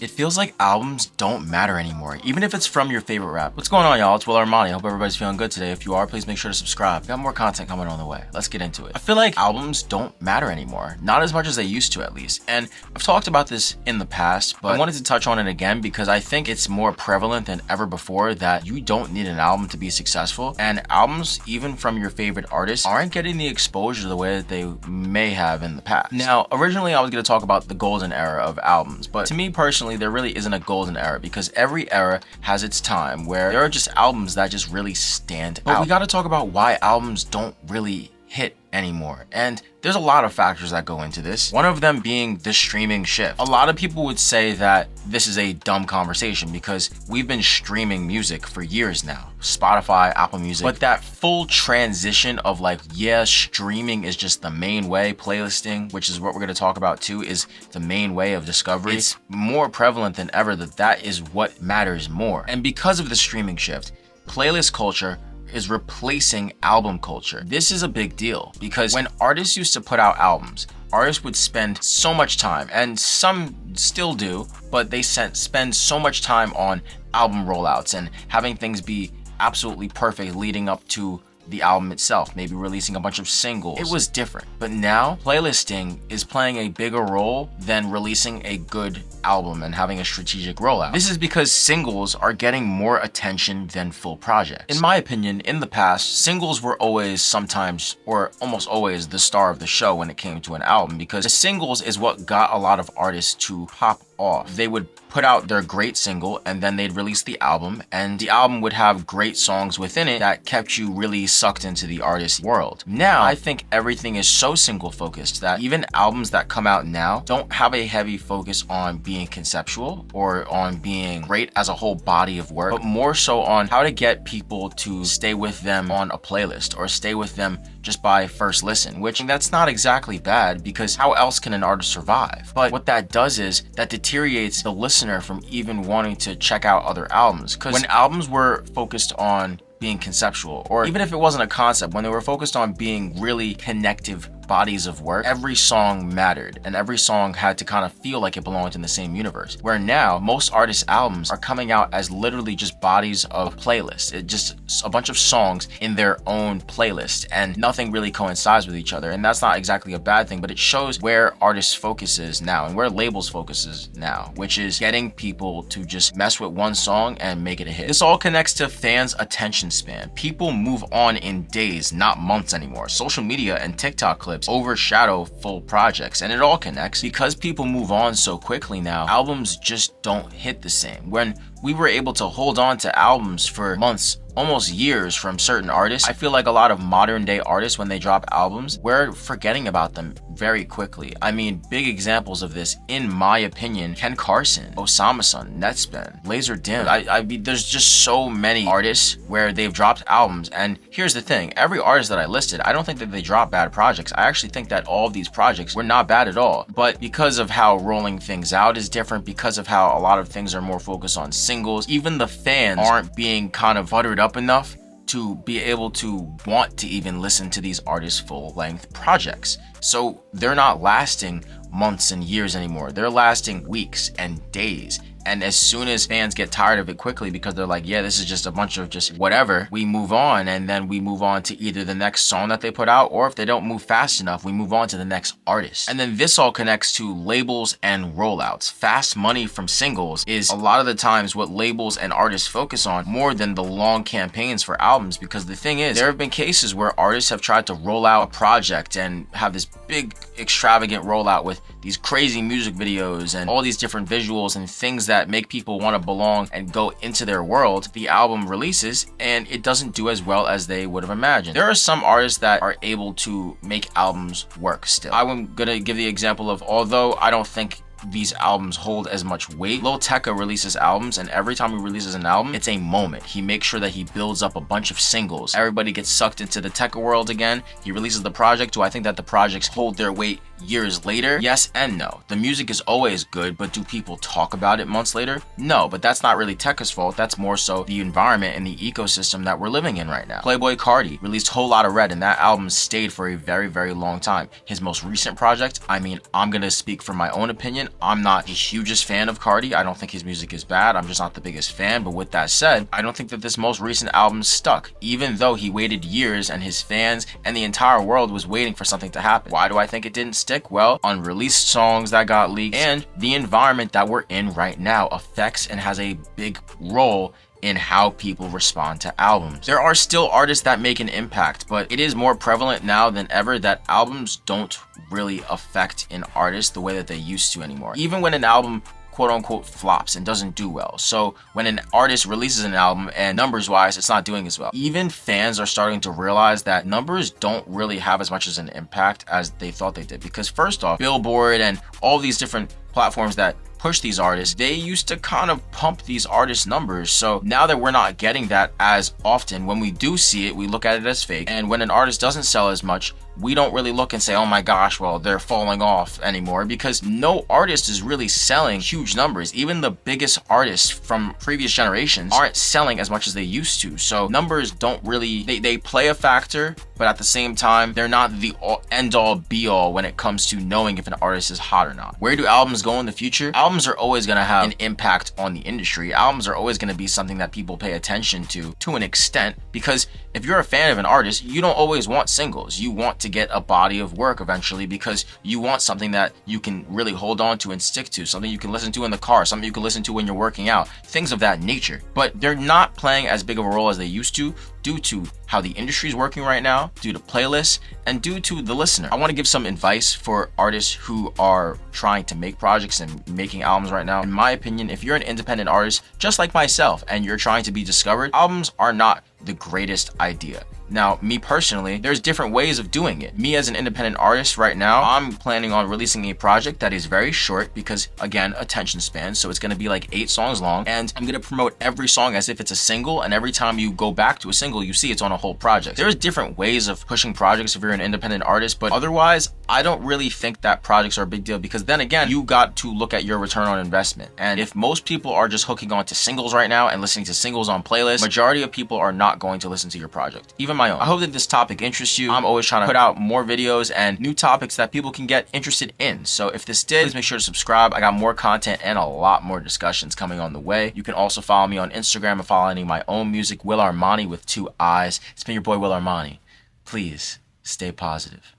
It feels like albums don't matter anymore, even if it's from your favorite rap. What's going on, y'all? It's Will Armani. Hope everybody's feeling good today. If you are, please make sure to subscribe. Got more content coming on the way. Let's get into it. I feel like albums don't matter anymore. Not as much as they used to, at least. And I've talked about this in the past, but I wanted to touch on it again because I think it's more prevalent than ever before that you don't need an album to be successful. And albums, even from your favorite artists, aren't getting the exposure the way that they may have in the past. Now, originally I was going to talk about the golden era of albums, but to me personally, there really isn't a golden era because every era has its time where there are just albums that just really stand out. But we got to talk about why albums don't really hit anymore. And there's a lot of factors that go into this. One of them being the streaming shift. A lot of people would say that this is a dumb conversation because we've been streaming music for years now. Spotify, Apple Music. But that full transition of like, yeah, streaming is just the main way. Playlisting, which is what we're going to talk about too, is the main way of discovery. It's more prevalent than ever that is what matters more. And because of the streaming shift, playlist culture is replacing album culture. This is a big deal because when artists used to put out albums, artists would spend so much time, and some still do, but they spend so much time on album rollouts and having things be absolutely perfect leading up to the album itself, maybe releasing a bunch of singles. It was different. But now, playlisting is playing a bigger role than releasing a good album and having a strategic rollout. This is because singles are getting more attention than full projects. In my opinion, in the past, singles were always sometimes, or almost always, the star of the show when it came to an album because the singles is what got a lot of artists to pop off. They would put out their great single and then they'd release the album, and the album would have great songs within it that kept you really sucked into the artist's world. Now, I think everything is so single focused that even albums that come out now don't have a heavy focus on being conceptual or on being great as a whole body of work, but more so on how to get people to stay with them on a playlist or stay with them just by first listen, which that's not exactly bad because how else can an artist survive? But what that does is that deteriorates the listener from even wanting to check out other albums. Because when albums were focused on being conceptual, or even if it wasn't a concept, when they were focused on being really connective bodies of work, every song mattered and every song had to kind of feel like it belonged in the same universe. Where now most artists' albums are coming out as literally just bodies of playlists. It's just a bunch of songs in their own playlist and nothing really coincides with each other. And that's not exactly a bad thing, but it shows where artists' focus is now and where labels' focus is now, which is getting people to just mess with one song and make it a hit. This all connects to fans' attention span. People move on in days, not months anymore. Social media and TikTok clips overshadow full projects, and it all connects because people move on so quickly now. Albums just don't hit the same. When we were able to hold on to albums for months, almost years from certain artists, I feel like a lot of modern day artists, when they drop albums, we're forgetting about them very quickly. I mean, big examples of this, in my opinion, Ken Carson, Osama Sun, Netspin, Laser Dim. I mean, there's just so many artists where they've dropped albums. And here's the thing, every artist that I listed, I don't think that they dropped bad projects. I actually think that all of these projects were not bad at all. But because of how rolling things out is different, because of how a lot of things are more focused on singles, even the fans aren't being kind of buttered up enough to be able to want to even listen to these artists' full-length projects. So they're not lasting months and years anymore. They're lasting weeks and days. And as soon as fans get tired of it quickly because they're like, yeah, this is just a bunch of just whatever, we move on, and then we move on to either the next song that they put out, or if they don't move fast enough, we move on to the next artist. And then this all connects to labels and rollouts. Fast money from singles is a lot of the times what labels and artists focus on more than the long campaigns for albums, because the thing is, there have been cases where artists have tried to roll out a project and have this big extravagant rollout with these crazy music videos and all these different visuals and things that make people want to belong and go into their world. The album releases and it doesn't do as well as they would have imagined. There are some artists that are able to make albums work still. I'm gonna give the example of, although I don't think these albums hold as much weight, Lil Tecca releases albums, and every time he releases an album, it's a moment. He makes sure that he builds up a bunch of singles. Everybody gets sucked into the Tecca world again. He releases the project. Do I think that the projects hold their weight years later? Yes and no. The music is always good, but do people talk about it months later? No, but that's not really Tekka's fault. That's more so the environment and the ecosystem that we're living in right now. Playboi Carti released Whole Lotta Red, and that album stayed for a very, very long time. His most recent project, I mean, I'm gonna speak from my own opinion. I'm not the hugest fan of Carti. I don't think his music is bad. I'm just not the biggest fan. But with that said, I don't think that this most recent album stuck, even though he waited years and his fans and the entire world was waiting for something to happen. Why do I think it didn't stick? Well, unreleased songs that got leaked and the environment that we're in right now affects and has a big role in how people respond to albums. There are still artists that make an impact, but it is more prevalent now than ever that albums don't really affect an artist the way that they used to anymore. Even when an album quote unquote flops and doesn't do well. So when an artist releases an album and numbers wise it's not doing as well, even fans are starting to realize that numbers don't really have as much as an impact as they thought they did. Because first off, Billboard and all these different platforms that push these artists, they used to kind of pump these artists' numbers. So now that we're not getting that as often, when we do see it, we look at it as fake. And when an artist doesn't sell as much, we don't really look and say, oh my gosh, well, they're falling off anymore, because no artist is really selling huge numbers. Even the biggest artists from previous generations aren't selling as much as they used to. So numbers don't really, they play a factor, but at the same time, they're not the end all be all when it comes to knowing if an artist is hot or not. Where do albums go in the future? Albums are always going to have an impact on the industry. Albums are always going to be something that people pay attention to an extent, because if you're a fan of an artist, you don't always want singles. You want to get a body of work eventually, because you want something that you can really hold on to and stick to, something you can listen to in the car, something you can listen to when you're working out, things of that nature. But they're not playing as big of a role as they used to, due to how the industry is working right now, due to playlists, and due to the listener. I want to give some advice for artists who are trying to make projects and making albums right now. In my opinion, if you're an independent artist, just like myself, and you're trying to be discovered, albums are not the greatest idea. Now, me personally, there's different ways of doing it. Me as an independent artist right now, I'm planning on releasing a project that is very short because, again, attention span. So it's going to be like 8 songs long, and I'm going to promote every song as if it's a single, and every time you go back to a single, you see it's on a whole project. There's different ways of pushing projects if you're an independent artist, but otherwise, I don't really think that projects are a big deal, because then again, you got to look at your return on investment. And if most people are just hooking on to singles right now and listening to singles on playlists, majority of people are not going to listen to your project, even my own. I hope that this topic interests you. I'm always trying to put out more videos and new topics that people can get interested in. So if this did, please make sure to subscribe. I got more content and a lot more discussions coming on the way. You can also follow me on Instagram and follow any of my own music, Will Armani with 2 eyes. It's been your boy, Will Armani. Please stay positive.